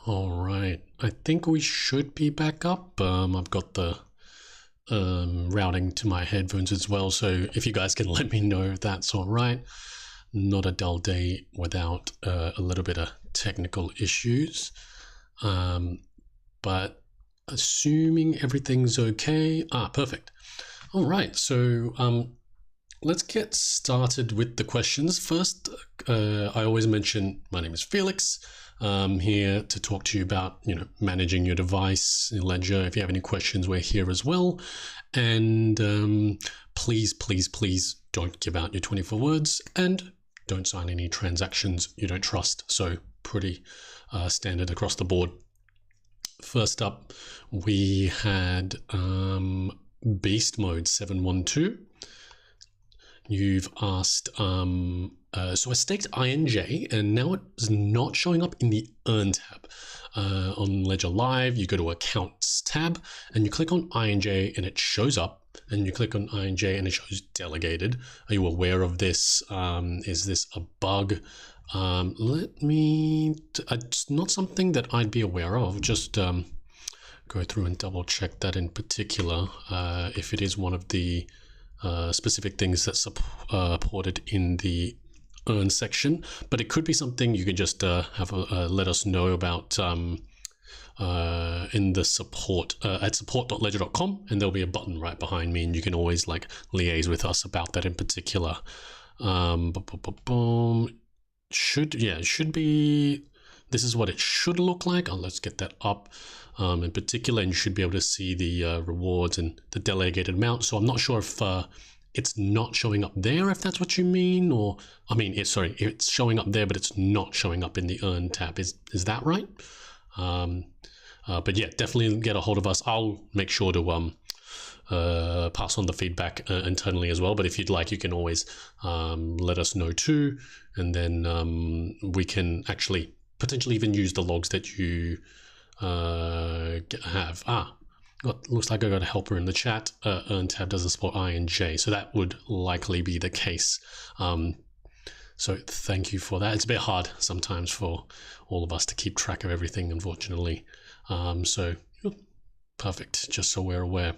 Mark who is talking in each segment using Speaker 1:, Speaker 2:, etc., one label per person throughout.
Speaker 1: All right, I think we should be back up. I've got the routing to my headphones as well, so if you guys can let me know if that's all right. Not a dull day without a little bit of technical issues, but assuming everything's okay. Perfect. All right, so let's get started with the questions. First, I always mention my name is Felix. I'm here to talk to you about, managing your device, your ledger. If you have any questions, we're here as well. And please, please, please don't give out your 24 words and don't sign any transactions you don't trust. So pretty standard across the board. First up, we had Beast Mode 712. You've asked, so I staked INJ and now it's not showing up in the Earn tab. On Ledger Live, you go to Accounts tab and you click on INJ and it shows up, and you click on INJ and it shows Delegated. Are you aware of this? Is this a bug? It's not something that I'd be aware of. Just go through and double check that in particular, if it is one of the specific things that's supported in the Earn section, but it could be something you could just let us know about in the support at support.ledger.com, and there'll be a button right behind me, and you can always liaise with us about that in particular. It should be. This is what it should look like. Let's get that up. In particular, and you should be able to see the rewards and the delegated amount. So I'm not sure if it's not showing up there, if that's what you mean, or it's showing up there, but it's not showing up in the Earn tab. Is that right? But yeah, definitely get a hold of us. I'll make sure to pass on the feedback internally as well. But if you'd like, you can always let us know too, and then we can actually potentially even use the logs that you have. Looks like I got a helper in the chat. Earn tab doesn't support INJ, so that would likely be the case. So thank you for that. It's a bit hard sometimes for all of us to keep track of everything, unfortunately. So perfect, just so we're aware.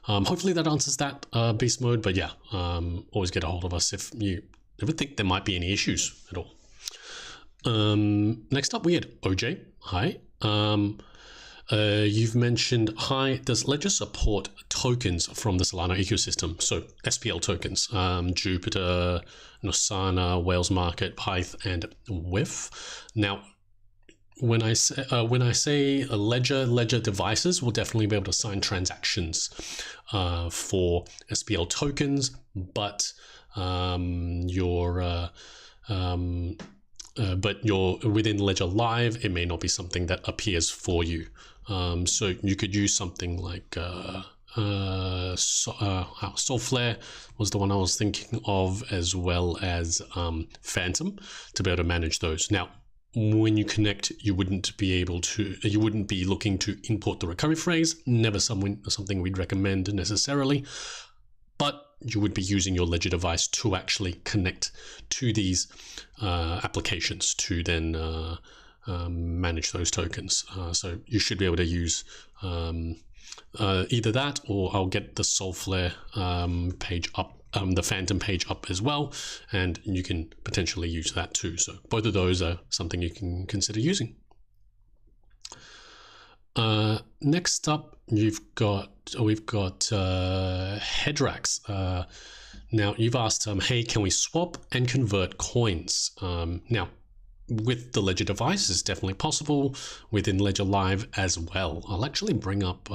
Speaker 1: Hopefully that answers that, beast mode. But yeah, always get a hold of us if you ever think there might be any issues at all. Next up, we had OJ. Hi. You've mentioned, hi, does Ledger support tokens from the Solana ecosystem? So SPL tokens, Jupiter, Nosana, Whales Market, Pyth, and WIF. Now, when I say a Ledger devices will definitely be able to sign transactions for SPL tokens, but you're within Ledger Live, it may not be something that appears for you. So you could use something like Solflare was the one I was thinking of, as well as Phantom, to be able to manage those. Now, when you connect, you wouldn't be looking to import the recovery phrase. Never something we'd recommend necessarily, but you would be using your Ledger device to actually connect to these applications to then manage those tokens. So you should be able to use either that, or I'll get the Solflare page up, the Phantom page up as well, and you can potentially use that too. So both of those are something you can consider using. Next up, we've got Headrax. Now you've asked, hey, can we swap and convert coins? Now, with the Ledger device, it's definitely possible within Ledger Live as well. I'll actually bring up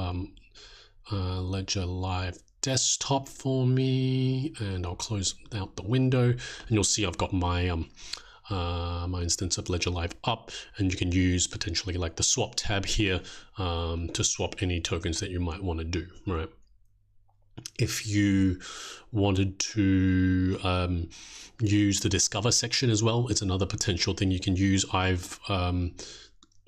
Speaker 1: Ledger Live desktop for me, and I'll close out the window, and you'll see I've got my my instance of Ledger Live up, and you can use potentially the swap tab here to swap any tokens that you might want to do, right? If you wanted to use the Discover section as well, it's another potential thing you can use.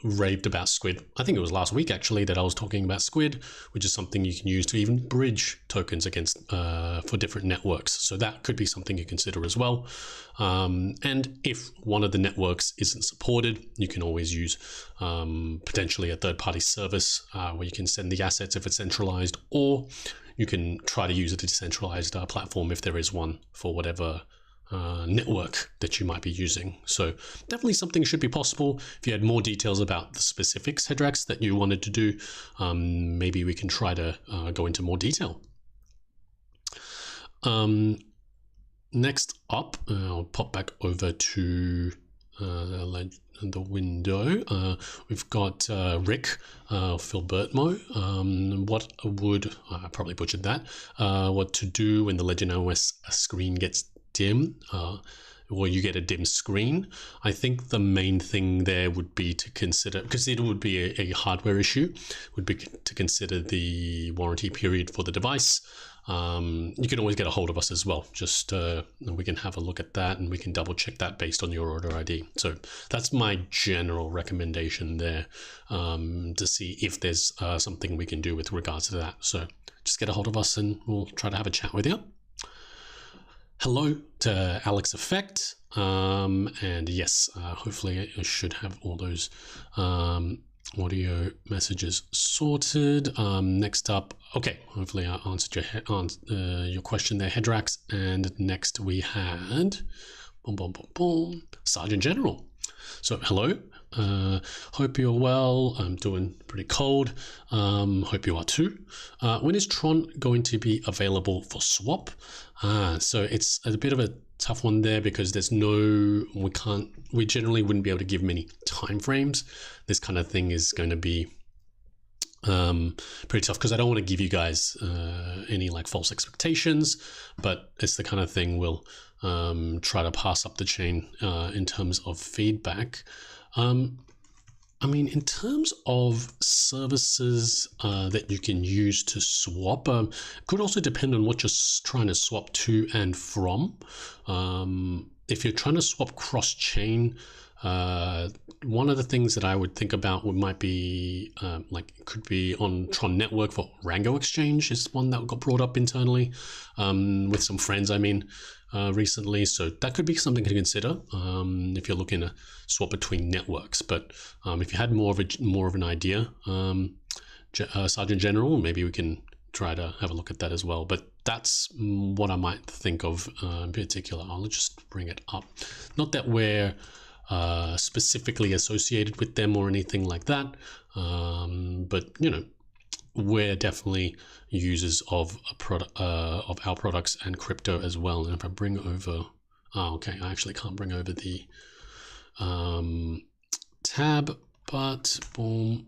Speaker 1: raved about Squid. I think it was last week actually that I was talking about Squid, which is something you can use to even bridge tokens against for different networks. So that could be something you consider as well. And if one of the networks isn't supported, you can always use potentially a third-party service where you can send the assets if it's centralized, or you can try to use a decentralized platform if there is one for whatever network that you might be using. So definitely something should be possible. If you had more details about the specifics, Hedrax, that you wanted to do, maybe we can try to go into more detail. Next up, I'll pop back over to the window. We've got Rick Filbertmo. What would, I probably butchered that, what to do when the Legend OS screen gets dim, or you get a dim screen. I think the main thing there would be to consider, because it would be a hardware issue, would be to consider the warranty period for the device. You can always get a hold of us as well. Just we can have a look at that and we can double check that based on your order ID. So that's my general recommendation there, to see if there's something we can do with regards to that. So just get a hold of us and we'll try to have a chat with you. Hello to Alex Effect, and yes, hopefully I should have all those audio messages sorted. Next up, okay, hopefully I answered your question there, Hedrax. And next we had Sergeant General. So hello, hope you're well. I'm doing pretty cold. Hope you are too. When is Tron going to be available for swap? So it's a bit of a tough one there because there's no, we generally wouldn't be able to give many timeframes. This kind of thing is going to be pretty tough because I don't want to give you guys any like false expectations, but it's the kind of thing we'll try to pass up the chain in terms of feedback. I mean, in terms of services that you can use to swap, could also depend on what you're trying to swap to and from. If you're trying to swap cross-chain, one of the things that I would think about might be like it could be on Tron network for Rango Exchange is one that got brought up internally with some friends, I mean, recently. So that could be something to consider if you're looking to swap between networks. But if you had more of an idea, Sergeant General, maybe we can try to have a look at that as well. But that's what I might think of in particular. I'll just bring it up. Not that we're specifically associated with them or anything like that, but you know, we're definitely users of our products and crypto as well. And if I bring over, okay, I actually can't bring over the tab, but boom,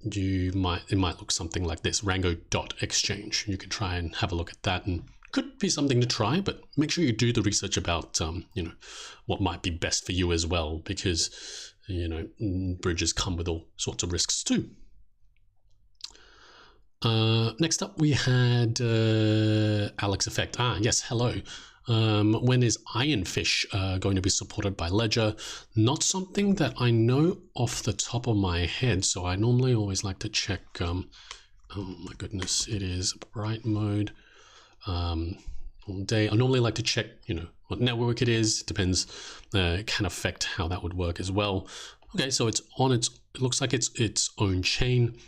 Speaker 1: it might look something like this: Rango.exchange. You can try and have a look at that, and could be something to try, but make sure you do the research about you know, what might be best for you as well, because you know, bridges come with all sorts of risks too. Next up we had Alex Effect. Yes, hello. When is Ironfish going to be supported by Ledger? Not something that I know off the top of my head, so I normally always like to check. Oh my goodness, it is bright mode all day. I normally like to check, you know, what network it is. It depends. It can affect how that would work as well. Okay, so it's on it looks like it's its own chain.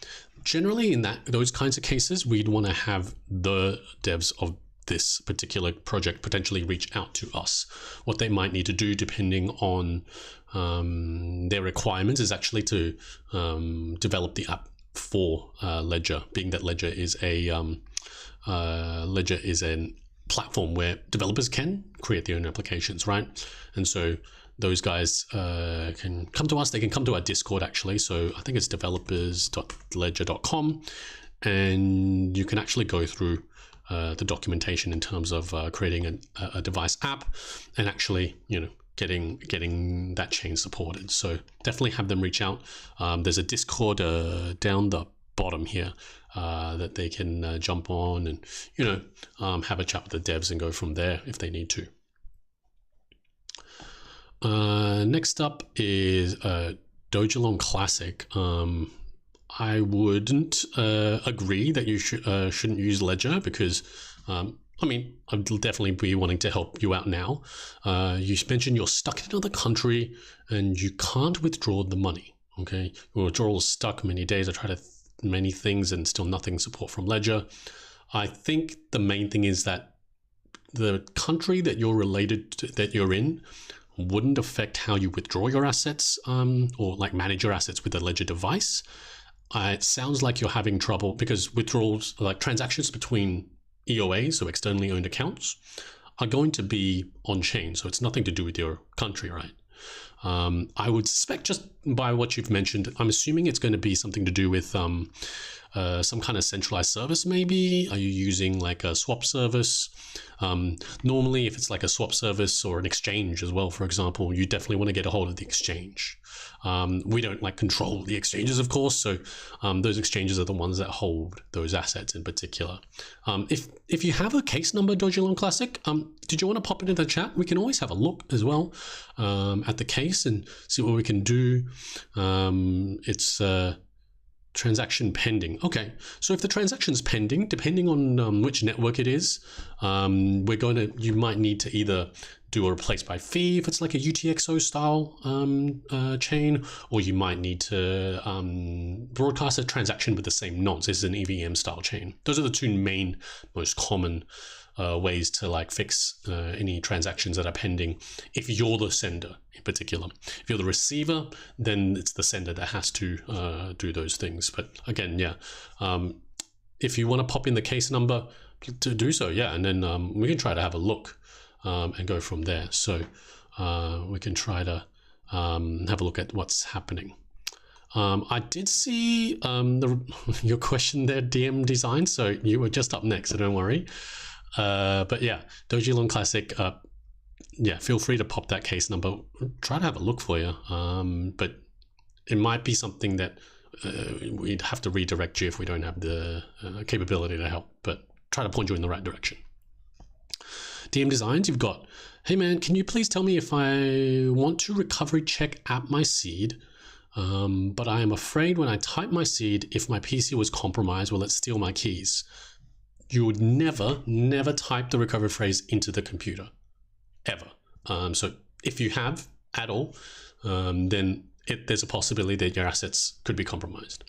Speaker 1: Generally, in those kinds of cases, we'd want to have the devs of this particular project potentially reach out to us. What they might need to do, depending on their requirements, is actually to develop the app for Ledger, being that Ledger is a platform where developers can create their own applications, right? And so those guys can come to us. They can come to our Discord, actually. So I think it's developers.ledger.com, and you can actually go through the documentation in terms of creating a device app and actually, you know, getting that chain supported. So definitely have them reach out. There's a Discord down the bottom here that they can jump on and, you know, have a chat with the devs and go from there if they need to. Next up is Dogelong Classic, I wouldn't agree that you shouldn't use Ledger because, I mean, I'd definitely be wanting to help you out now. You mentioned you're stuck in another country and you can't withdraw the money. Okay, your withdrawal is stuck many days. I tried many things and still nothing support from Ledger. I think the main thing is that the country that you're related to, that you're in, wouldn't affect how you withdraw your assets or like manage your assets with the Ledger device. It sounds like you're having trouble because withdrawals, like transactions between EOAs, so externally owned accounts, are going to be on chain. So it's nothing to do with your country, right? I would suspect just by what you've mentioned, I'm assuming it's going to be something to do with some kind of centralized service, maybe. Are you using like a swap service? Normally, if it's like a swap service or an exchange as well, for example, you definitely want to get a hold of the exchange. We don't like control the exchanges, of course. So those exchanges are the ones that hold those assets in particular. If you have a case number, Dogelong Classic, did you want to pop it in the chat? We can always have a look as well at the case and see what we can do. It's transaction pending. Okay, so if the transaction is pending, depending on which network it is, you might need to either do a replace by fee if it's like a UTXO style chain, or you might need to broadcast a transaction with the same nonce. This is an EVM style chain. Those are the two main, most common ways to like fix any transactions that are pending if you're the sender in particular. If you're the receiver, then it's the sender that has to do those things. But again, yeah, if you want to pop in the case number to do so, yeah, and then we can try to have a look and go from there. So we can try to have a look at what's happening. I did see your question there, DM Design, so you were just up next, so don't worry. But yeah, Dogelong Classic, yeah, feel free to pop that case number. Try to have a look for you. But it might be something that we'd have to redirect you if we don't have the capability to help, but try to point you in the right direction. DM Designs, you've got, hey man, can you please tell me if I want to recovery check app my seed, but I am afraid when I type my seed, if my PC was compromised, will it steal my keys? You would never type the recovery phrase into the computer, ever. So if you have at all, then there's a possibility that your assets could be compromised.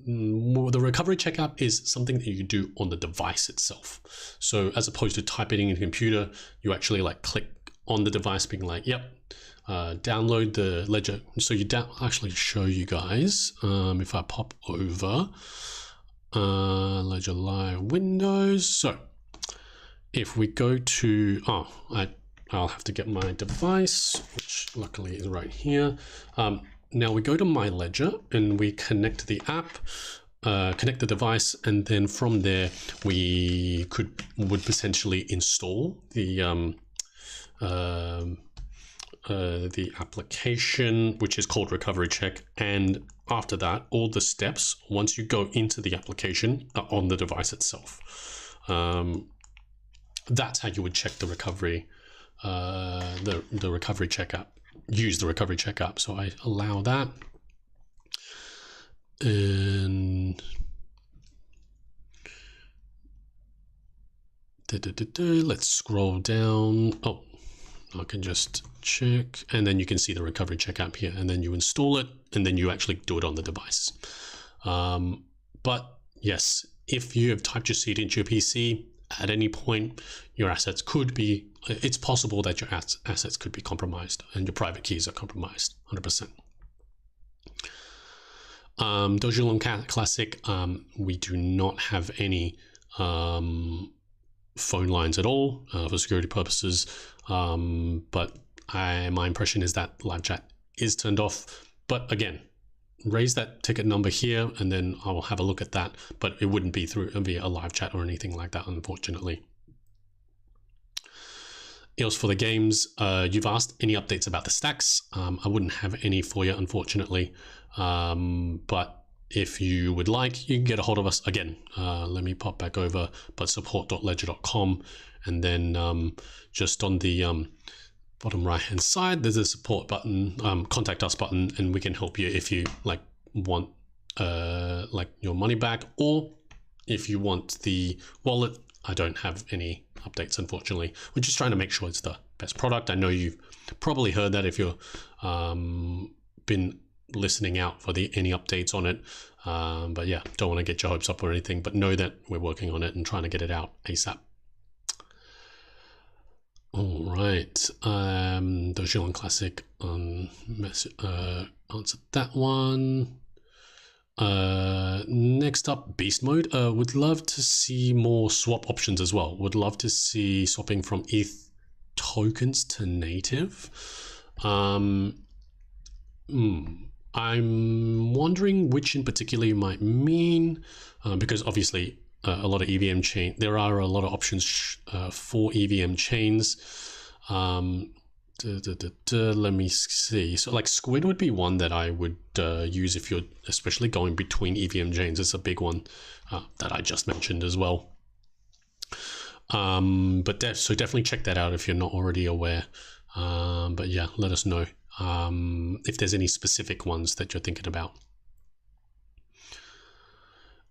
Speaker 1: The recovery check app is something that you do on the device itself. So as opposed to typing in the computer, you actually like click on the device being like, yep, download the Ledger. So I'll actually show you guys if I pop over Ledger Live Windows. So if we go to, I'll have to get my device, which luckily is right here. Now we go to My Ledger and we connect the app, connect the device, and then from there we would potentially install the application, which is called Recovery Check. And after that, all the steps, once you go into the application, are on the device itself. That's how you would check the recovery, the recovery check app. Use the recovery check app. So I allow that. And let's scroll down. Oh, I can just check, and then you can see the recovery check app here, and then you install it, and then you actually do it on the device. But yes, if you have typed your seed into your PC, at any point, your assets could be, it's possible that your assets could be compromised and your private keys are compromised, 100%. Dogelong Classic, we do not have any phone lines at all for security purposes, but my impression is that live chat is turned off. But again, raise that ticket number here and then I will have a look at that, but it wouldn't be via a live chat or anything like that, unfortunately. EOS for the games, you've asked any updates about the stacks. I wouldn't have any for you, unfortunately, but if you would like, you can get a hold of us. Again, let me pop back over, but support.ledger.com, and then just on the bottom right hand side, there's a support button, contact us button, and we can help you if you want your money back, or if you want the wallet. I don't have any updates, unfortunately. We're just trying to make sure it's the best product. I know you've probably heard that if you've been listening out for any updates on it. But yeah, don't want to get your hopes up or anything, but know that we're working on it and trying to get it out ASAP. All right, Dogecoin Classic answered that one. Next up, beast mode. Would love to see more swap options as well. Would love to see swapping from ETH tokens to native. I'm wondering which in particular you might mean, because obviously a lot of EVM chain, there are a lot of options for EVM chains. Let me see. So like Squid would be one that I would use if you're especially going between EVM chains. It's a big one that I just mentioned as well. So definitely check that out if you're not already aware. But yeah, let us know if there's any specific ones that you're thinking about.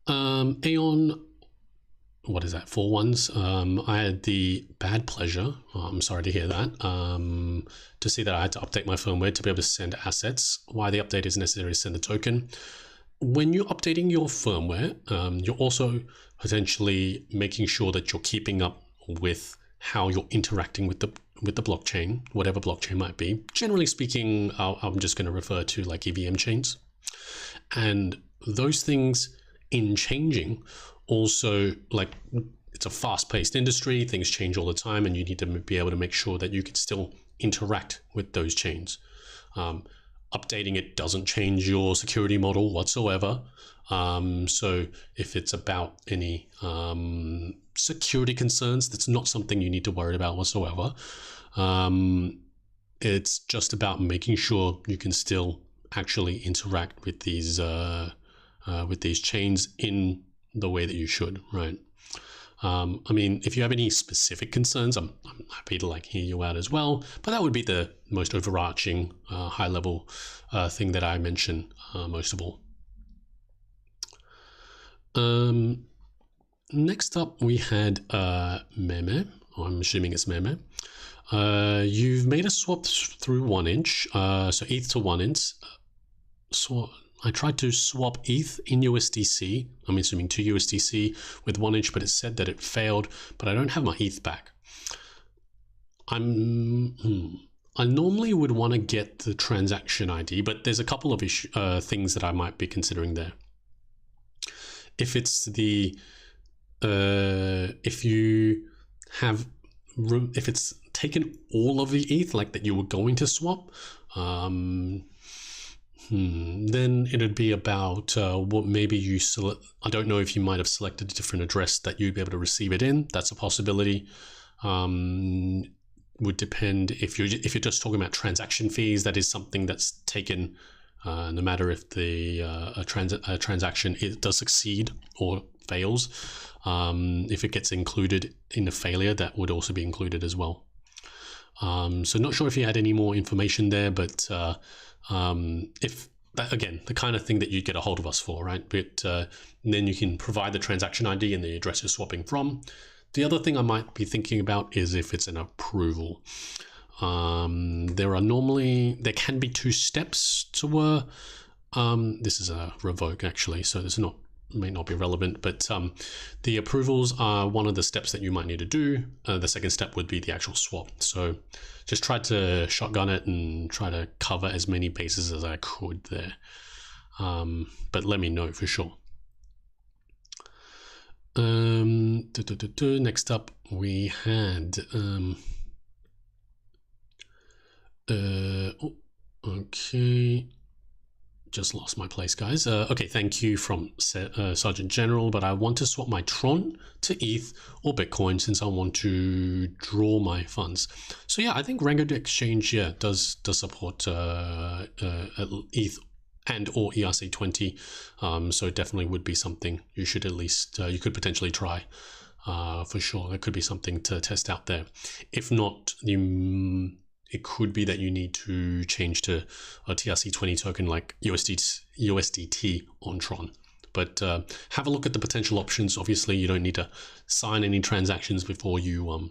Speaker 1: Aeon, what is that? 4 ones. I had the bad pleasure, I'm sorry to hear that, to see that I had to update my firmware to be able to send assets. Why the update is necessary to send the token. When you're updating your firmware, you're also potentially making sure that you're keeping up with how you're interacting with the blockchain, whatever blockchain might be. Generally speaking, I'm just going to refer to like EVM chains. And those things in changing, also, like, it's a fast-paced industry, things change all the time, and you need to be able to make sure that you can still interact with those chains. Updating it doesn't change your security model whatsoever. So if it's about any security concerns, that's not something you need to worry about whatsoever. It's just about making sure you can still actually interact with these chains in the way that you should, right? I mean, if you have any specific concerns, I'm happy to like hear you out as well. But that would be the most overarching, high-level thing that I mention most of all. Next up, we had Meme. I'm assuming it's Meme. You've made a swap through 1inch, so ETH to 1inch. So I tried to swap ETH in USDC, I'm assuming to USDC with 1inch, but it said that it failed, but I don't have my ETH back. I normally would want to get the transaction ID, but there's a couple of things that I might be considering there. If it's if it's taken all of the ETH, like that you were going to swap, then it'd be about what maybe you select. I don't know if you might have selected a different address that you'd be able to receive it in. That's a possibility. Would depend if you're just talking about transaction fees. That is something that's taken no matter if the transaction does succeed or fails. If it gets included in the failure, that would also be included as well. So not sure if you had any more information there, but if that, again, the kind of thing that you'd get a hold of us for, right? But then you can provide the transaction ID and the address you're swapping from. The other thing I might be thinking about is if it's an approval. There can be 2 steps to this is a revoke actually, so this may not be relevant, but the approvals are one of the steps that you might need to do. The second step would be the actual swap. So just try to shotgun it and try to cover as many bases as I could there. But let me know for sure. Next up, we had okay. Just lost my place, guys. Okay, thank you from Sergeant General, but I want to swap my Tron to ETH or Bitcoin since I want to draw my funds. So yeah, I think Rango Exchange, yeah, does support ETH and or ERC20. So it definitely would be something you should at least, you could potentially try for sure. There could be something to test out there. If not, it could be that you need to change to a TRC20 token like USDT on Tron. But have a look at the potential options. Obviously, you don't need to sign any transactions before you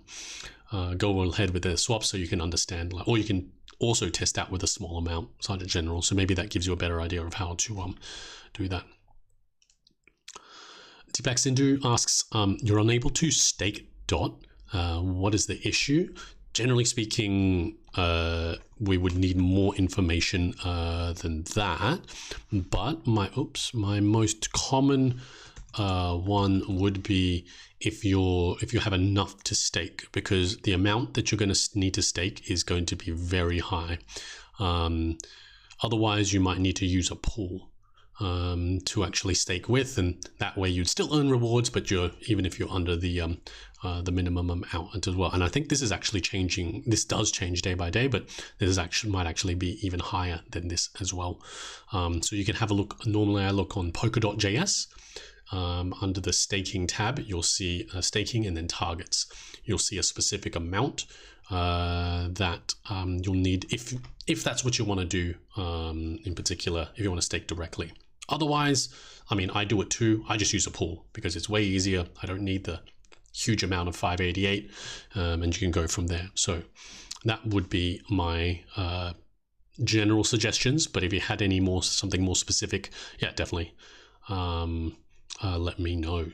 Speaker 1: go ahead with the swap, so you can understand, or you can also test out with a small amount, Sergeant General. So maybe that gives you a better idea of how to do that. Deepak Sindhu asks, you're unable to stake DOT. What is the issue? Generally speaking, we would need more information than that. But my most common one would be if you have enough to stake, because the amount that you're going to need to stake is going to be very high. Otherwise, you might need to use a pool to actually stake with, and that way you'd still earn rewards, but even if you're under the minimum amount as well. And I think this is actually changing. This does change day by day, but this might actually be even higher than this as well. So you can have a look. Normally, I look on Polkadot.js. Under the staking tab, you'll see staking and then targets. You'll see a specific amount that you'll need if that's what you want to do. In particular, if you want to stake directly. Otherwise, I mean, I do it too. I just use a pool because it's way easier. I don't need the huge amount of 588, and you can go from there. So that would be my general suggestions. But if you had something more specific, yeah, definitely let me know.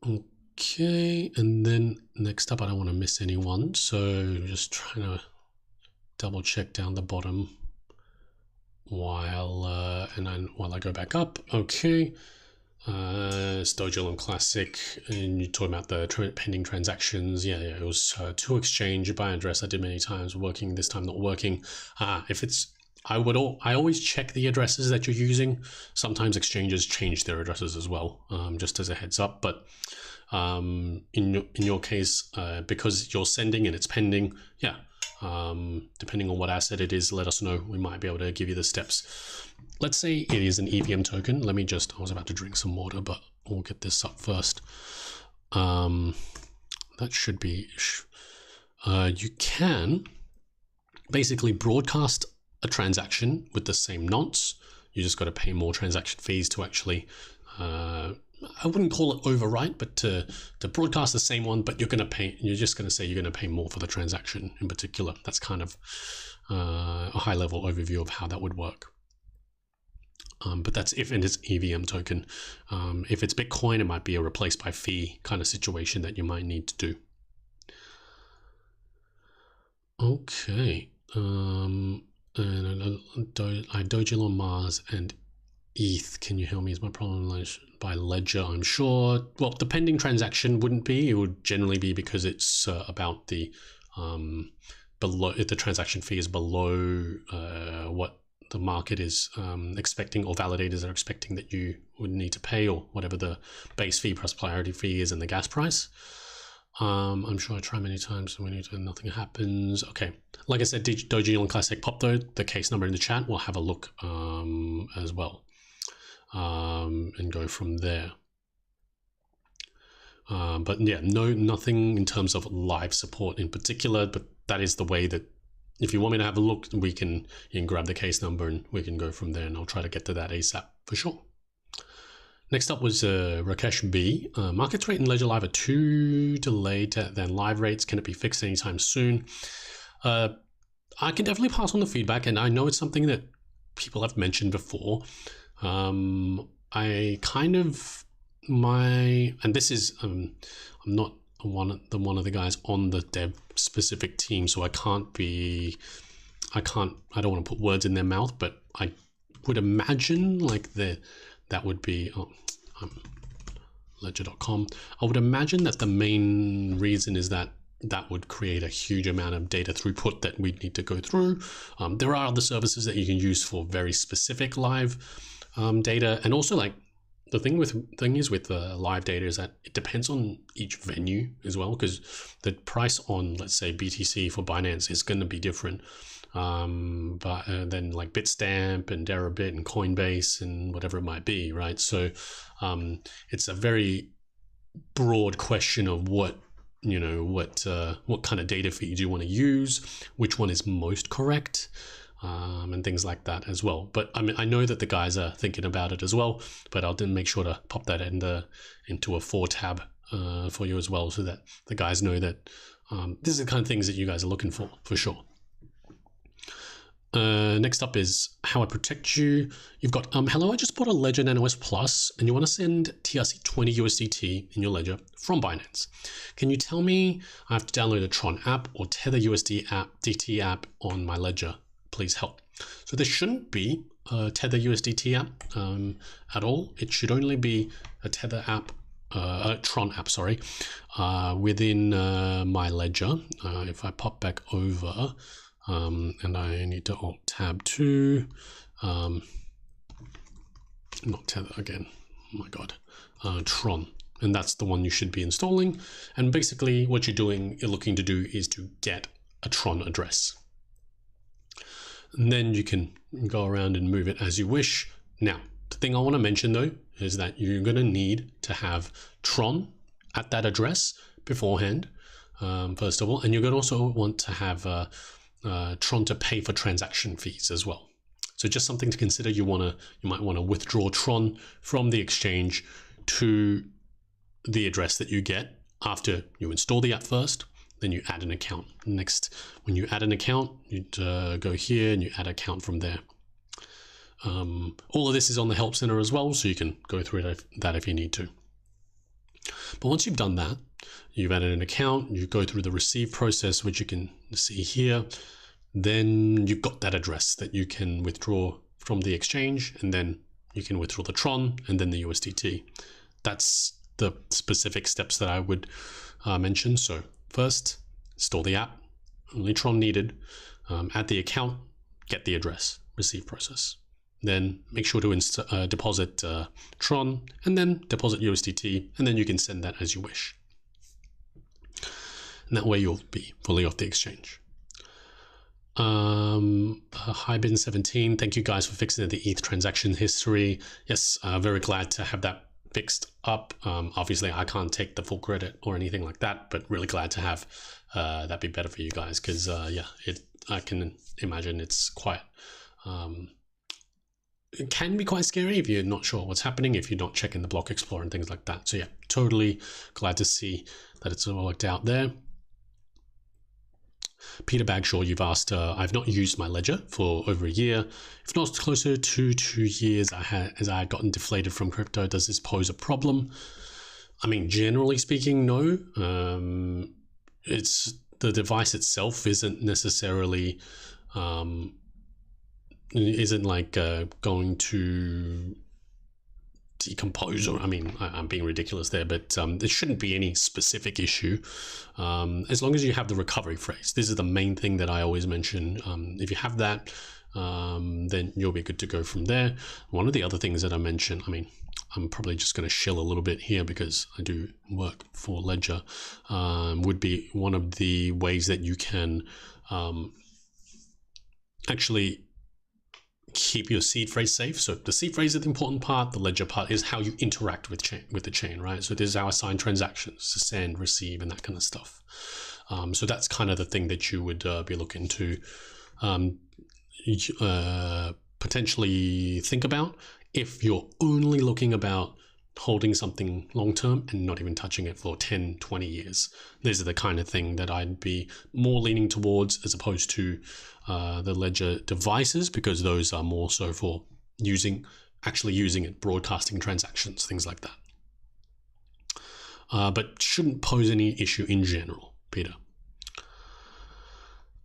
Speaker 1: Okay, and then next up, I don't want to miss anyone, so just trying to double check down the bottom while I go back up. Okay, it's Dogelum Classic, and you're talking about the pending transactions. Yeah, it was to exchange by address. I did many times, working this time, not working. If it's I always check the addresses that you're using. Sometimes exchanges change their addresses as well, just as a heads up. But in your case, because you're sending and it's pending, yeah, depending on what asset it is, let us know. We might be able to give you the steps. Let's say it is an EVM token. I was about to drink some water, but we'll get this up first. That should be, you can basically broadcast a transaction with the same nonce. You just got to pay more transaction fees to actually, I wouldn't call it overwrite, but to broadcast the same one, but you're just going to say you're going to pay more for the transaction in particular. That's kind of a high level overview of how that would work. But that's if it is EVM token. If it's Bitcoin, it might be a replace by fee kind of situation that you might need to do. Okay. And I Doge on Mars and ETH. Can you help me? Is my problem by Ledger? I'm sure. Well, the pending transaction wouldn't be. It would generally be because it's about the below. If the transaction fee is below what the market is expecting, or validators are expecting that you would need to pay, or whatever the base fee plus priority fee is and the gas price. I'm sure I try many times and nothing happens. Okay, like I said, Doge on Classic pop though, the case number in the chat. We'll have a look as well, and go from there. But yeah, nothing in terms of live support in particular. But that is the way that if you want me to have a look, you can grab the case number and we can go from there. And I'll try to get to that ASAP for sure. Next up was Rakesh B. Markets rate and Ledger Live are too delayed than live rates. Can it be fixed anytime soon? I can definitely pass on the feedback, and I know it's something that people have mentioned before. I kind of and this is I'm not one of the guys on the dev specific team, so I don't want to put words in their mouth, but I would imagine like that would be ledger.com. I would imagine that the main reason is that would create a huge amount of data throughput that we'd need to go through. There are other services that you can use for very specific live data, and also like the thing is with live data is that it depends on each venue as well, because the price on, let's say, BTC for Binance is going to be different. But then like Bitstamp and Deribit and Coinbase and whatever it might be, right? So it's a very broad question of what you know, what kind of data feed you want to use, which one is most correct, and things like that as well. But I mean, I know that the guys are thinking about it as well, but I'll then make sure to pop that into a for tab for you as well, so that the guys know that this is the kind of things that you guys are looking for sure. Next up is how I protect you. You've got, hello, I just bought a Ledger NanoS Plus and you want to send TRC20 USDT in your Ledger from Binance. Can you tell me I have to download a Tron app or Tether USDT app on my Ledger? Please help. So there shouldn't be a Tether USDT app at all. It should only be a Tether app, a Tron app, sorry, within my Ledger. If I pop back over, and I need to alt tab 2, not Tether again, oh my god, Tron, and that's the one you should be installing. And basically what you're looking to do is to get a Tron address, and then you can go around and move it as you wish. Now, the thing I want to mention though is that you're going to need to have Tron at that address beforehand, first of all, and you're going to also want to have Tron to pay for transaction fees as well. So just something to consider. You might want to withdraw Tron from the exchange to the address that you get after you install the app first. Then you add an account. Next, when you add an account, you'd go here and you add an account from there. All of this is on the Help Center as well, so you can go through that if you need to. But once you've done that, you've added an account, you go through the receive process, which you can see here. Then you've got that address that you can withdraw from the exchange, and then you can withdraw the Tron and then the USDT. That's the specific steps that I would mention. So first, install the app, only Tron needed, add the account, get the address, receive process. Then make sure to deposit Tron and then deposit USDT, and then you can send that as you wish. And that way you'll be fully off the exchange. Hi Bin17, thank you guys for fixing the ETH transaction history. Yes, very glad to have that fixed up. Obviously I can't take the full credit or anything like that, but really glad to have that be better for you guys, because yeah, I can imagine it's quite it can be quite scary if you're not sure what's happening, if you're not checking the block explorer and things like that. So yeah, totally glad to see that it's all worked out there. Peter Bagshaw, you've asked, I've not used my Ledger for over a year. If not closer to 2 years, as I had gotten deflated from crypto. Does this pose a problem? I mean, generally speaking, no. It's the device itself isn't necessarily isn't like going to decompose, or I mean, I'm being ridiculous there, but there shouldn't be any specific issue as long as you have the recovery phrase. This is the main thing that I always mention. If you have that, then you'll be good to go from there. One of the other things that I mentioned, I mean, I'm probably just going to shill a little bit here because I do work for Ledger, would be one of the ways that you can actually keep your seed phrase safe. So the seed phrase is the important part. The Ledger part is how you interact with the chain, right? So this is how I sign transactions, to send, receive, and that kind of stuff. So that's kind of the thing that you would be looking to potentially think about if you're only looking about holding something long-term and not even touching it for 10, 20 years. These are the kind of thing that I'd be more leaning towards, as opposed to the Ledger devices, because those are more so for actually using it, broadcasting transactions, things like that. But shouldn't pose any issue in general, Peter.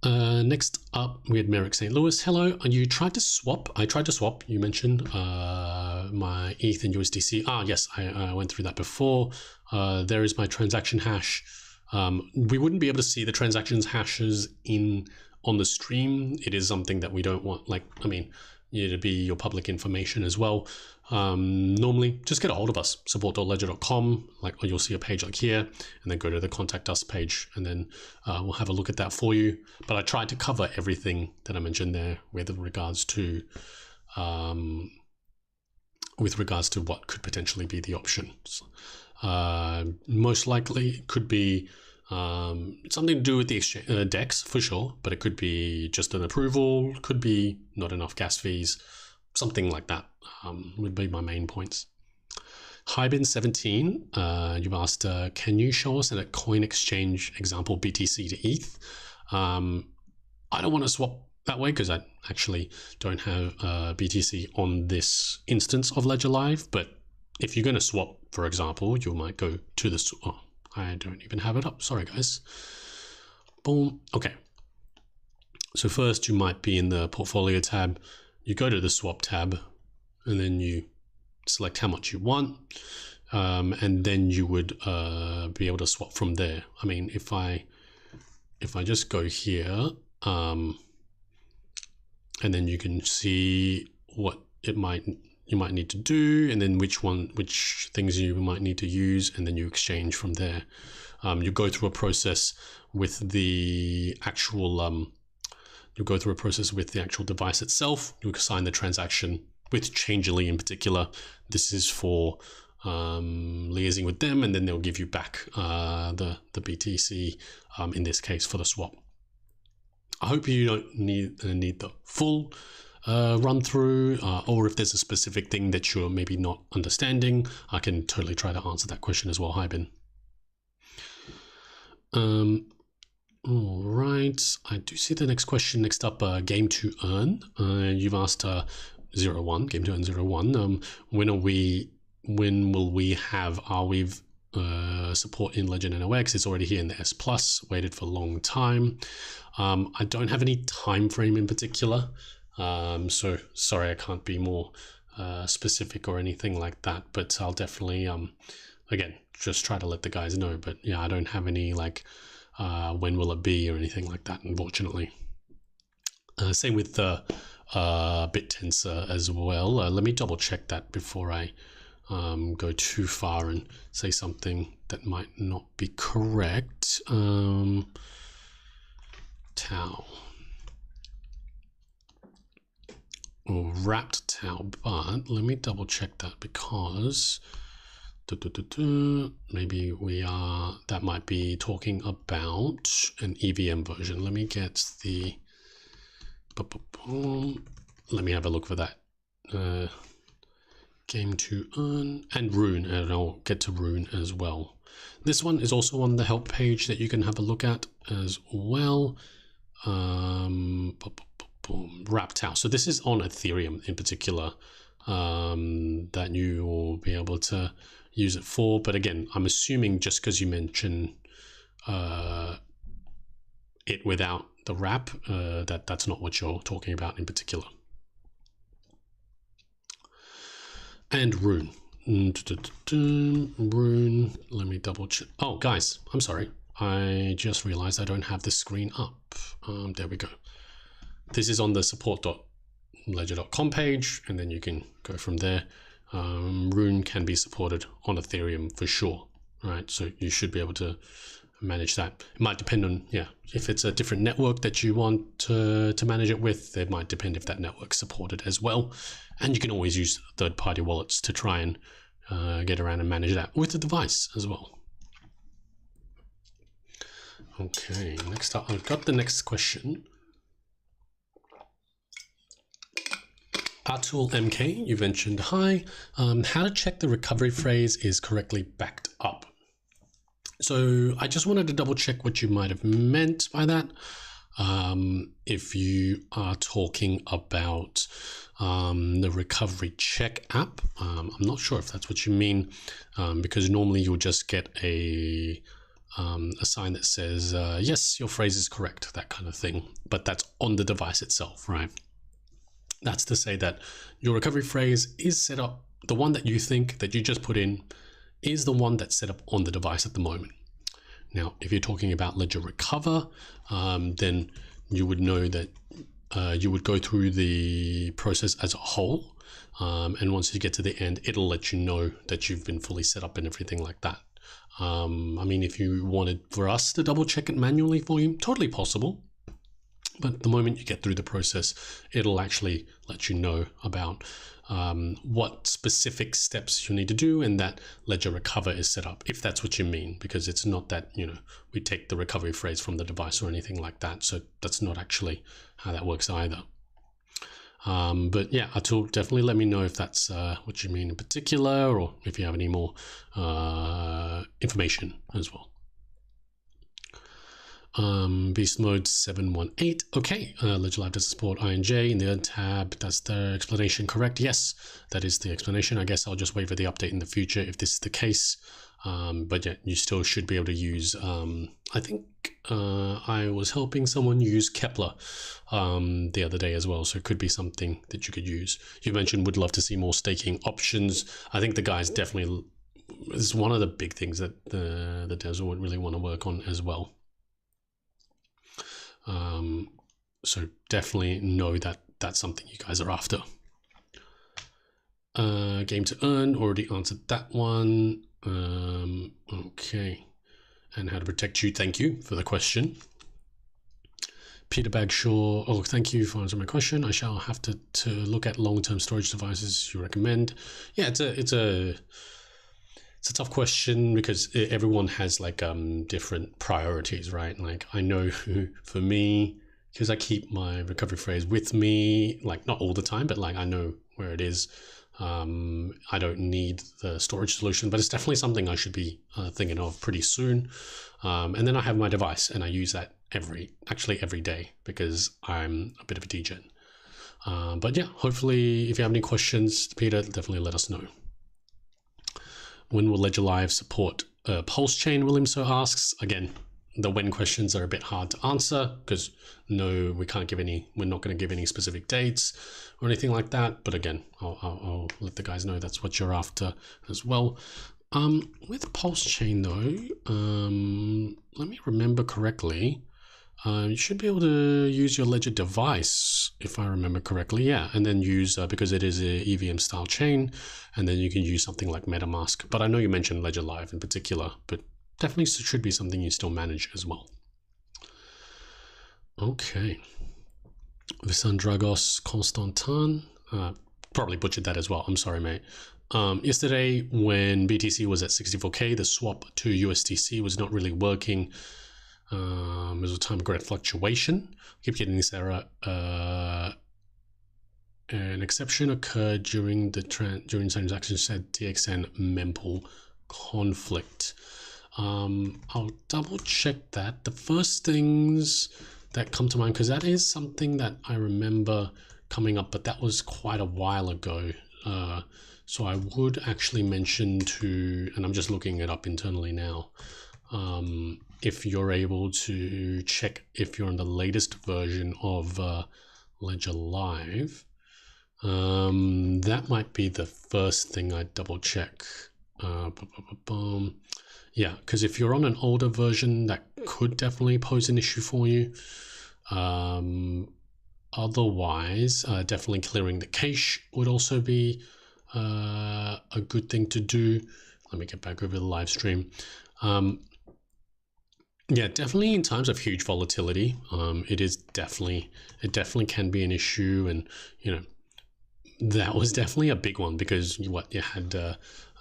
Speaker 1: Next up, we had Merrick St. Louis. Hello, you tried to swap? I tried to swap, you mentioned, my ETH and USDC. Yes, I went through that before. There is my transaction hash. We wouldn't be able to see the transactions hashes on the stream. It is something that we don't want, it'd be your public information as well. Normally just get a hold of us, support.ledger.com, or you'll see a page like here, and then go to the contact us page, and then we'll have a look at that for you. But I tried to cover everything that I mentioned there with regards to what could potentially be the options. Most likely it could be Something to do with the DEX for sure, but it could be just an approval, could be not enough gas fees, something like that would be my main points. Hybin17, you've asked, can you show us a coin exchange example BTC to ETH? I don't want to swap that way because I actually don't have BTC on this instance of Ledger Live, but if you're going to swap, for example, you might go to the... Oh, I don't even have it up. Sorry, guys. Boom. Okay. So first you might be in the portfolio tab. You go to the swap tab and then you select how much you want. And then you would be able to swap from there. I mean, if I just go here, and then you can see what you might need to do, and then which things you might need to use, and then you exchange from there. You go through a process with the actual device itself. You assign the transaction with Changelly in particular. This is for liaising with them, and then they'll give you back the BTC in this case for the swap. I hope you don't need the full run through, or if there's a specific thing that you're maybe not understanding, I can totally try to answer that question as well. Hi, Ben. All right, I do see the next question next up, game to earn. You've asked 01, game to earn 01. When will we have support in Legend NOx? It's already here in the S+, waited for a long time. I don't have any time frame in particular. So sorry, I can't be more specific or anything like that, but I'll definitely again just try to let the guys know. But yeah, I don't have any like when will it be or anything like that, unfortunately. Same with the BitTensor as well. Let me double check that before I go too far and say something that might not be correct. Tau or wrapped tau, but let me double check that because maybe that might be talking about an EVM version. Let me get the let me have a look for that. Game to earn and Rune, and I'll get to Rune as well. This one is also on the help page that you can have a look at as well. Wrapped out. So this is on Ethereum in particular that you will be able to use it for. But again, I'm assuming just because you mention it without the wrap, that's not what you're talking about in particular. And Rune. Rune, let me double check. Oh, guys, I'm sorry. I just realized I don't have the screen up. There we go. This is on the support.ledger.com page, and then you can go from there. Rune can be supported on Ethereum for sure, right? So you should be able to manage that. It might depend on, if it's a different network that you want to manage it with, it might depend if that network's supported as well. And you can always use third-party wallets to try and get around and manage that with the device as well. Okay, next up, I've got the next question. Atul MK, you mentioned, hi, how to check the recovery phrase is correctly backed up. So I just wanted to double check what you might have meant by that. If you are talking about the recovery check app, I'm not sure if that's what you mean, because normally you'll just get a sign that says, yes, your phrase is correct, that kind of thing. But that's on the device itself, right? That's to say that your recovery phrase is set up, the one that you think that you just put in is the one that's set up on the device at the moment. Now, if you're talking about Ledger Recover, then you would know that you would go through the process as a whole. And once you get to the end, it'll let you know that you've been fully set up and everything like that. I mean, if you wanted for us to double check it manually for you, totally possible. But the moment you get through the process, it'll actually let you know about what specific steps you need to do, and that ledger recover is set up, if that's what you mean, because it's not that, we take the recovery phrase from the device or anything like that. So that's not actually how that works either. But yeah, Atul, definitely let me know if that's what you mean in particular, or if you have any more information as well. Beast mode 718. Okay, Ledger Live does support INJ in the tab. That's the explanation correct? Yes, that is the explanation. I guess I'll just wait for the update in the future if this is the case. But yeah, you still should be able to use, I think I was helping someone use Kepler the other day as well. So it could be something that you could use. You mentioned would love to see more staking options. I think the guys definitely, it's one of the big things that the devs would really want to work on as well. So definitely know that that's something you guys are after. Game to earn, already answered that one. Okay. And how to protect you. Thank you for the question. Peter Bagshaw. Oh, thank you for answering my question. I shall have to look at long-term storage devices you recommend. Yeah, it's a tough question because everyone has like different priorities, right? Like I know for me, because I keep my recovery phrase with me, like not all the time, but like I know where it is. I don't need the storage solution, but it's definitely something I should be thinking of pretty soon. And then I have my device and I use that every day because I'm a bit of a degen. But yeah, hopefully if you have any questions, Peter, definitely let us know. When will Ledger Live support PulseChain? William so asks. Again, the when questions are a bit hard to answer because no, we can't give any, we're not going to give any specific dates or anything like that. But again, I'll let the guys know that's what you're after as well. With PulseChain though, let me remember correctly. You should be able to use your Ledger device, if I remember correctly. Yeah, and then use, because it is a EVM style chain, and then you can use something like MetaMask. But I know you mentioned Ledger Live in particular, but definitely should be something you still manage as well. Okay. Visandragos Constantin, probably butchered that as well. I'm sorry, mate. Yesterday, when BTC was at 64K, the swap to USDC was not really working. It was a time of great fluctuation. I keep getting this error. An exception occurred during the transaction, said TXN mempool conflict. I'll double check that. The first things that come to mind, because that is something that I remember coming up, but that was quite a while ago. So I would actually mention to, and I'm just looking it up internally now, if you're able to check if you're in the latest version of Ledger Live, that might be the first thing I'd double check. Yeah, because if you're on an older version, that could definitely pose an issue for you. Otherwise, definitely clearing the cache would also be a good thing to do. Let me get back over the live stream. Yeah, definitely in times of huge volatility, it definitely can be an issue, and that was definitely a big one because you had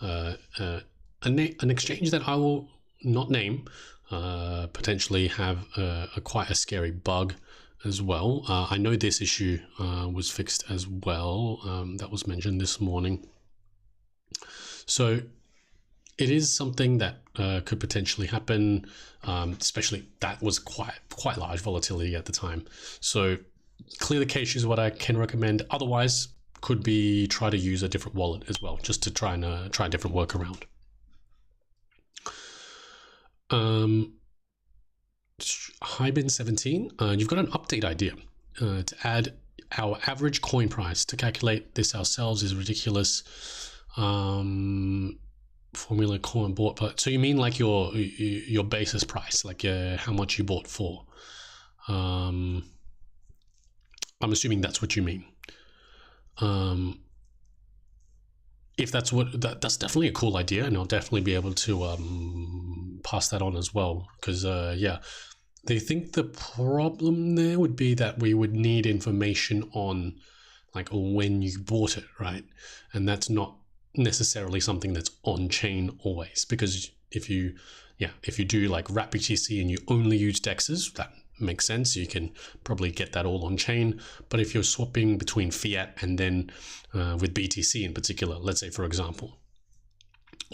Speaker 1: an exchange that I will not name potentially have quite a scary bug as well. I know this issue was fixed as well. That was mentioned this morning. So it is something that could potentially happen, especially that was quite large volatility at the time. So clear the cache is what I can recommend. Otherwise, could be try to use a different wallet as well, just to try a different workaround. Hybin17, you've got an update idea to add our average coin price. To calculate this ourselves is ridiculous. Formula coin bought, but so you mean like your basis price, like how much you bought for? I'm assuming that's what you mean. If that's that's definitely a cool idea, and I'll definitely be able to pass that on as well, because yeah, they think the problem there would be that we would need information on like when you bought it, right? And that's not necessarily something that's on chain always, because if you do like wrap BTC and you only use DEXs, that makes sense. You can probably get that all on chain. But if you're swapping between fiat and then with BTC in particular, let's say for example,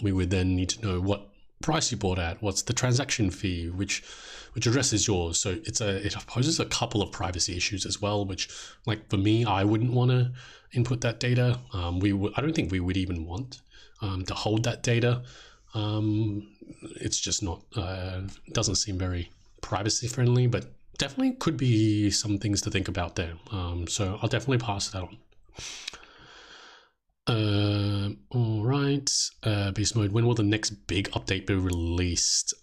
Speaker 1: we would then need to know what price you bought at, what's the transaction fee, which address is yours. So it poses a couple of privacy issues as well, which, like for me, I wouldn't want to input that data. I don't think we would even want to hold that data. It's just not, doesn't seem very privacy friendly, but definitely could be some things to think about there. So I'll definitely pass that on. All right, beast mode. When will the next big update be released?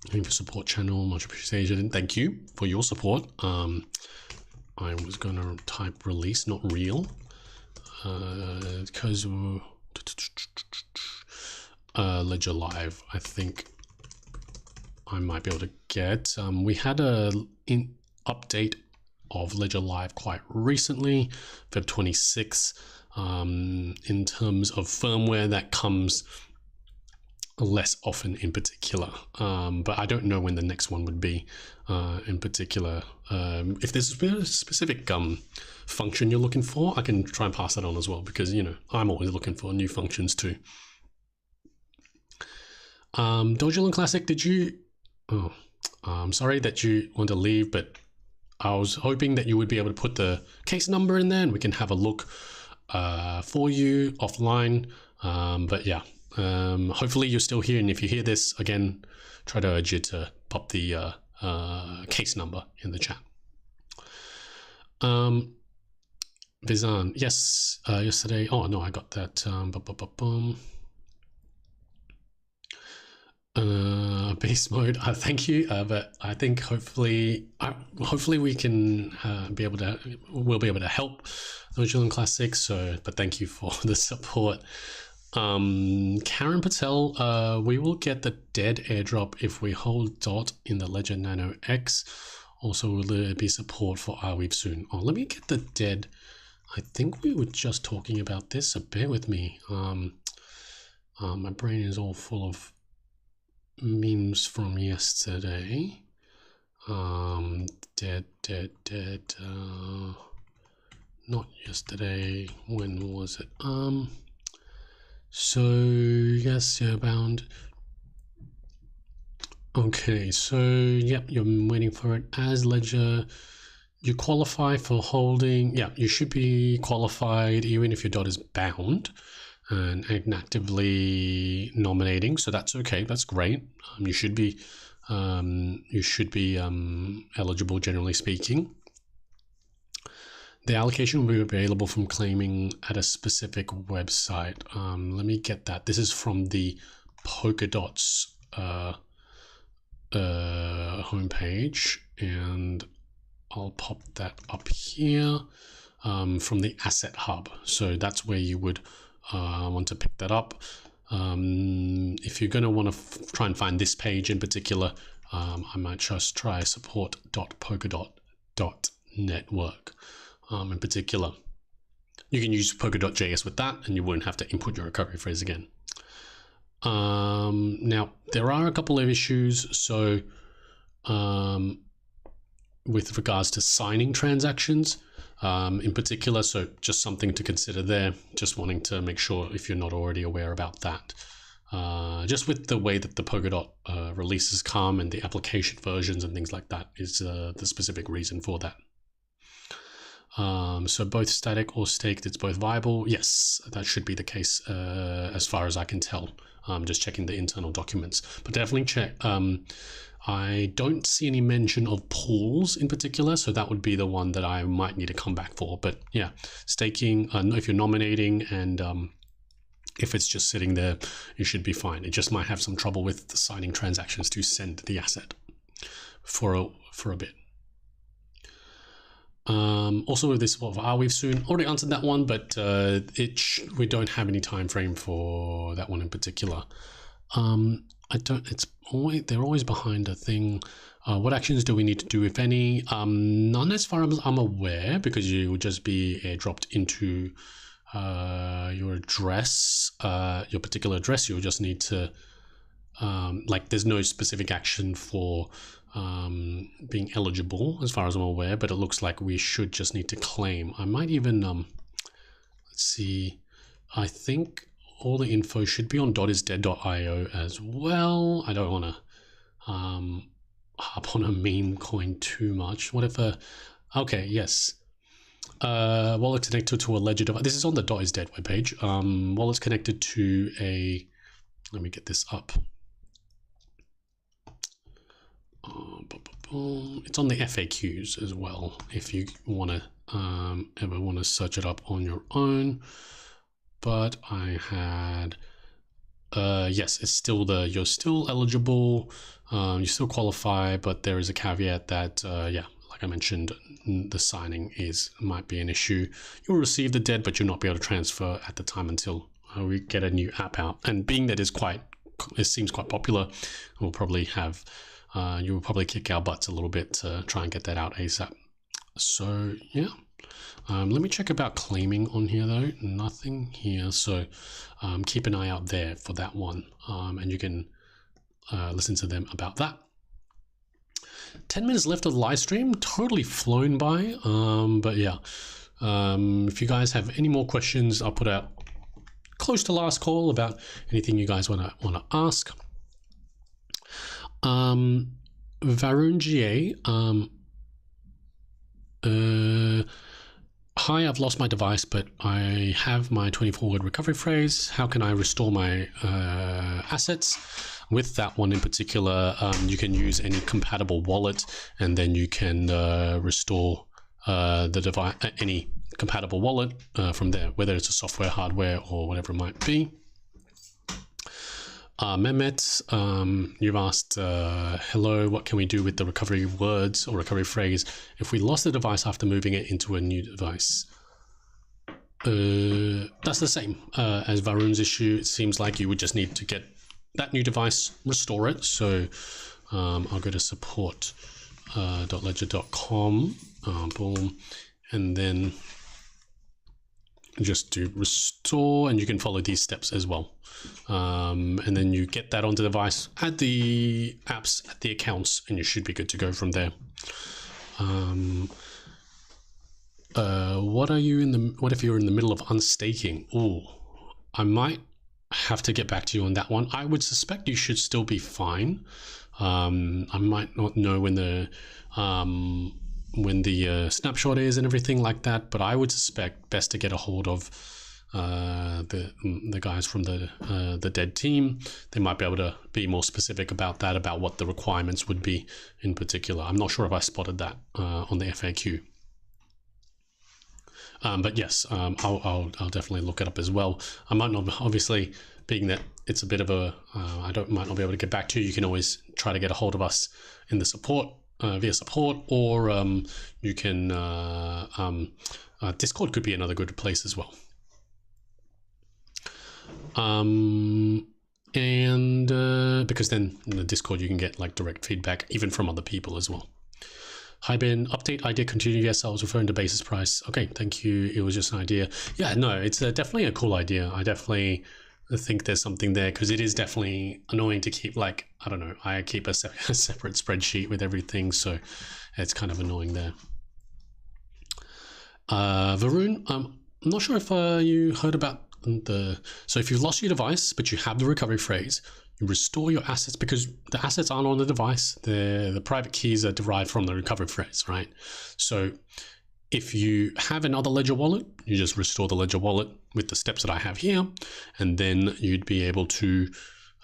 Speaker 1: Thank you for support channel, much appreciated. Thank you for your support. I was gonna type release, not real, because Ledger Live, I think I might be able to get. We had a update of Ledger Live quite recently, Feb 26, in terms of firmware that comes less often in particular, but I don't know when the next one would be in particular. If there's a specific function you're looking for, I can try and pass that on as well, because I'm always looking for new functions too. Dogelin Classic, did you I'm sorry that you want to leave, but I was hoping that you would be able to put the case number in there and we can have a look for you offline. But yeah, hopefully you're still here. And if you hear this again, try to urge you to pop the case number in the chat. Vizan, yes, yesterday. Oh no, I got that. Beast mode, thank you, but I think hopefully we can we'll be able to help Dogelin Classic. So, but thank you for the support. Karen Patel, we will get the dead airdrop if we hold DOT in the Ledger Nano X. Also, will there be support for Arweave soon? Oh, let me get the dead. I think we were just talking about this, so bear with me. My brain is all full of memes from yesterday. Dead. Not yesterday. When was it? So yes, you're bound. Okay, so yep, you're waiting for it as Ledger. You qualify for holding. Yeah, you should be qualified even if your DOT is bound and actively nominating, so that's okay. That's great. You should be eligible, generally speaking. The allocation will be available from claiming at a specific website. Let me get that. This is from the Polkadot's homepage, and I'll pop that up here from the Asset Hub. So that's where you would want to pick that up. If you're going to want to try and find this page in particular, I might just try support.polkadot.network in particular. You can use Polkadot.js with that and you won't have to input your recovery phrase again. Now, there are a couple of issues. So with regards to signing transactions, in particular, so just something to consider there, just wanting to make sure if you're not already aware about that. Just with the way that the Polkadot releases come and the application versions and things like that is the specific reason for that. So both static or staked, it's both viable. Yes, that should be the case as far as I can tell. Just checking the internal documents, but definitely check. I don't see any mention of pools in particular, so that would be the one that I might need to come back for. But yeah, staking, if you're nominating and if it's just sitting there, you should be fine. It just might have some trouble with the signing transactions to send the asset for a bit. Also, with this Arweave soon, already answered that one, but we don't have any time frame for that one in particular. They're always behind a thing. What actions do we need to do, if any? None as far as I'm aware, because you would just be airdropped into your address, your particular address. You'll just need to, like, there's no specific action for being eligible as far as I'm aware, but it looks like we should just need to claim. I might even, let's see, I think all the info should be on .isdead.io as well. I don't want to harp on a meme coin too much. What if okay, yes. Wallet connected to a ledger device. This is on the .isdead webpage. Wallet's connected to a, let me get this up. It's on the FAQs as well, if you want to ever want to search it up on your own. But I had, yes, it's still you're still eligible, you still qualify, but there is a caveat that, yeah, like I mentioned, the signing might be an issue. You'll receive the dead, but you'll not be able to transfer at the time until we get a new app out. And being that it seems quite popular, we'll probably have, you will probably kick our butts a little bit to try and get that out ASAP. So yeah. Let me check about claiming on here though. Nothing here, so keep an eye out there for that one, and you can listen to them about that. 10 minutes left of the live stream, totally flown by, but yeah, if you guys have any more questions, I'll put out close to last call about anything you guys want to ask. Varun GA, hi, I've lost my device, but I have my 24-word recovery phrase. How can I restore my assets? With that one in particular, you can use any compatible wallet, and then you can restore the device, any compatible wallet from there, whether it's a software, hardware, or whatever it might be. Mehmet, you've asked, hello, what can we do with the recovery words or recovery phrase if we lost the device after moving it into a new device? That's the same as Varun's issue. It seems like you would just need to get that new device, restore it. So I'll go to support.ledger.com, boom, and then just do restore, and you can follow these steps as well. And then you get that onto the device, add the apps, add the accounts, and you should be good to go from there. What if you're in the middle of unstaking? Oh, I might have to get back to you on that one. I would suspect you should still be fine. I might not know when the snapshot is and everything like that, but I would suspect best to get a hold of the guys from the dead team. They might be able to be more specific about that, about what the requirements would be in particular. I'm not sure if I spotted that on the FAQ. But yes, I'll definitely look it up as well. I might not, obviously, being that it's a bit of a, might not be able to get back to you. You can always try to get a hold of us in the support, via support, or you can, Discord could be another good place as well. And because then in the Discord you can get like direct feedback even from other people as well. Hi Ben, update idea continue. Yes, I was referring to basis price. Okay, thank you. It was just an idea. Yeah, no, it's definitely a cool idea. I definitely think there's something there, because it is definitely annoying to keep, like, I don't know, I keep a separate spreadsheet with everything, so it's kind of annoying there. Varun, I'm not sure if you heard about so if you've lost your device but you have the recovery phrase, you restore your assets, because the assets aren't on the device. The private keys are derived from the recovery phrase, right? So if you have another Ledger wallet, you just restore the Ledger wallet with the steps that I have here, and then you'd be able to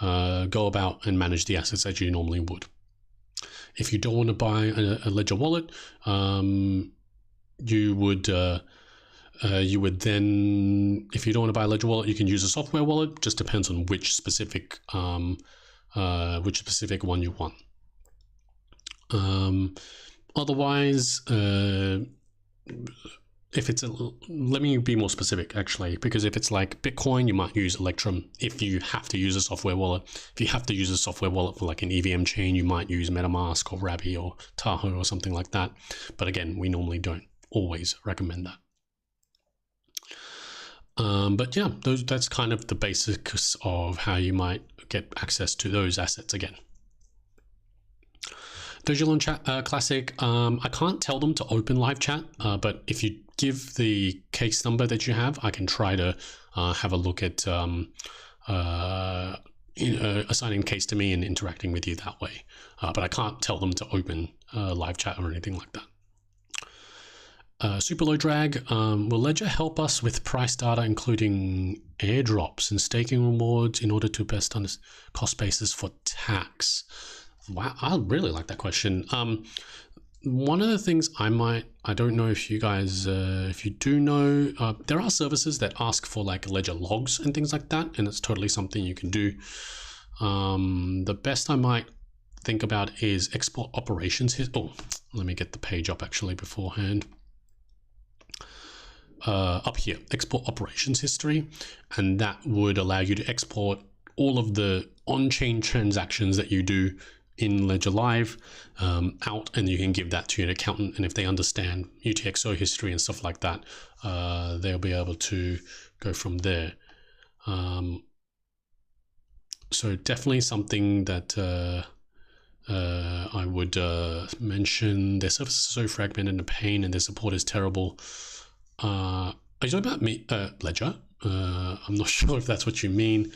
Speaker 1: go about and manage the assets as you normally would. If you don't want to buy a Ledger wallet, you would then, if you don't want to buy a Ledger wallet, you can use a software wallet. Just depends on which specific one you want. Otherwise, if it's let me be more specific actually, because if it's like Bitcoin, you might use Electrum. If you have to use a software wallet, if you have to use a software wallet for like an EVM chain, you might use MetaMask or Rabby or Tahoe or something like that. But again, we normally don't always recommend that. But yeah, that's kind of the basics of how you might get access to those assets again. Dogelon Chat Classic, I can't tell them to open live chat, but if you give the case number that you have, I can try to have a look at assigning case to me and interacting with you that way. But I can't tell them to open live chat or anything like that. Super low drag, will Ledger help us with price data, including airdrops and staking rewards in order to best understand cost basis for tax? Wow, I really like that question. One of the things I don't know if you guys, if you do know, there are services that ask for like Ledger logs and things like that, and it's totally something you can do. The best I might think about is export operations. Oh, let me get the page up actually beforehand. Up here, export operations history, and that would allow you to export all of the on-chain transactions that you do in Ledger Live out, and you can give that to an accountant, and if they understand UTXO history and stuff like that, they'll be able to go from there. So definitely something that I would mention. Their services are so fragmented and pain, and their support is terrible. Are you talking about me, Ledger? I'm not sure if that's what you mean.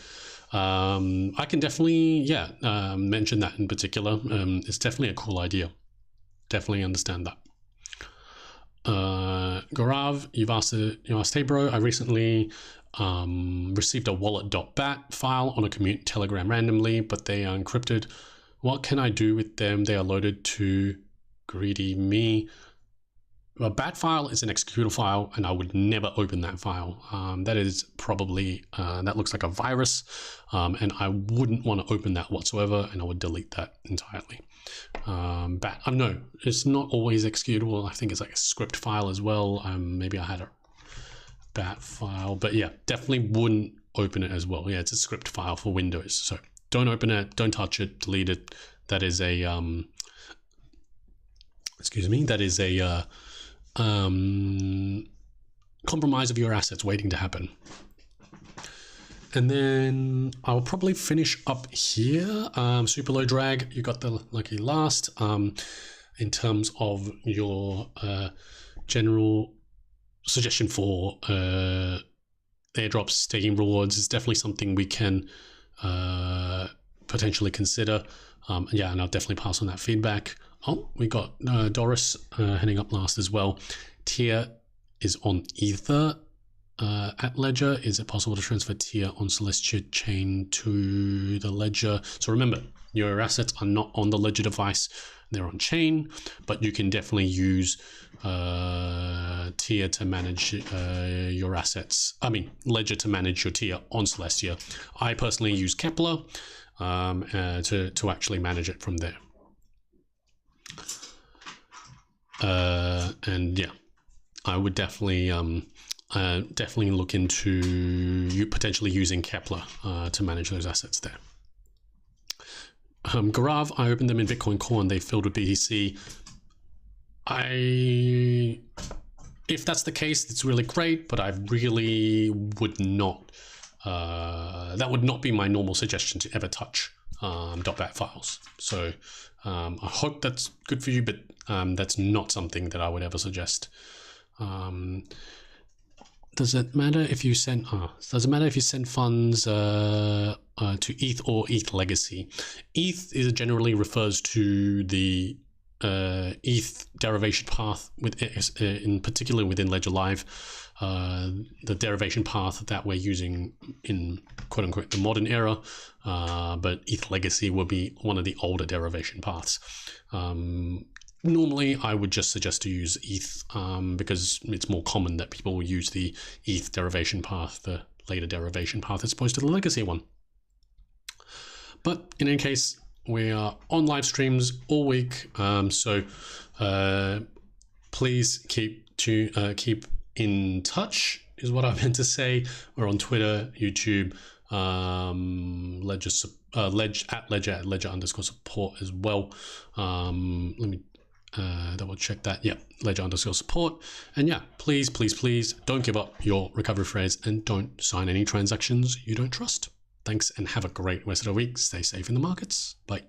Speaker 1: I can definitely, mention that in particular. It's definitely a cool idea. Definitely understand that. Gaurav, you've asked, hey bro, I recently received a wallet.bat file on a community Telegram randomly, but they are encrypted. What can I do with them? They are loaded to greedy me. A bat file is an executable file, and I would never open that file. That is probably, that looks like a virus, and I wouldn't want to open that whatsoever, and I would delete that entirely. Bat, no, it's not always executable. I think it's like a script file as well. Maybe I had a bat file, but yeah, definitely wouldn't open it as well. Yeah, it's a script file for Windows. So don't open it, don't touch it, delete it. That is a, that is a, compromise of your assets waiting to happen. And then I'll probably finish up here. Super low drag, you got the lucky last. In terms of your general suggestion for airdrops, staking rewards, is definitely something we can potentially consider. Yeah, and I'll definitely pass on that feedback. Oh, we got Doris heading up last as well. Tier is on Ether at Ledger. Is it possible to transfer Tier on Celestia chain to the Ledger? So remember, your assets are not on the Ledger device. They're on chain, but you can definitely use Tier to manage your assets. I mean, Ledger to manage your Tier on Celestia. I personally use Kepler to actually manage it from there. And yeah, I would definitely look into you potentially using Kepler to manage those assets there. Gaurav, I opened them in Bitcoin Core and they filled with BTC. If that's the case, it's really great, but I really would not. That would not be my normal suggestion to ever touch .bat files. So I hope that's good for you, but that's not something that I would ever suggest. Does it matter if you send? Does it matter if you send funds to ETH or ETH legacy? ETH generally refers to the ETH derivation path, in particular within Ledger Live. The derivation path that we're using in quote unquote the modern era, but ETH legacy will be one of the older derivation paths. Normally I would just suggest to use ETH because it's more common that people will use the ETH derivation path, the later derivation path, as opposed to the legacy one. But in any case, we are on live streams all week, so please keep in touch is what I meant to say. We're on Twitter, YouTube, ledger_support as well. Let me double check that. Yeah, ledger_support. And yeah, please don't give up your recovery phrase and don't sign any transactions you don't trust. Thanks and have a great rest of the week. Stay safe in the markets. Bye.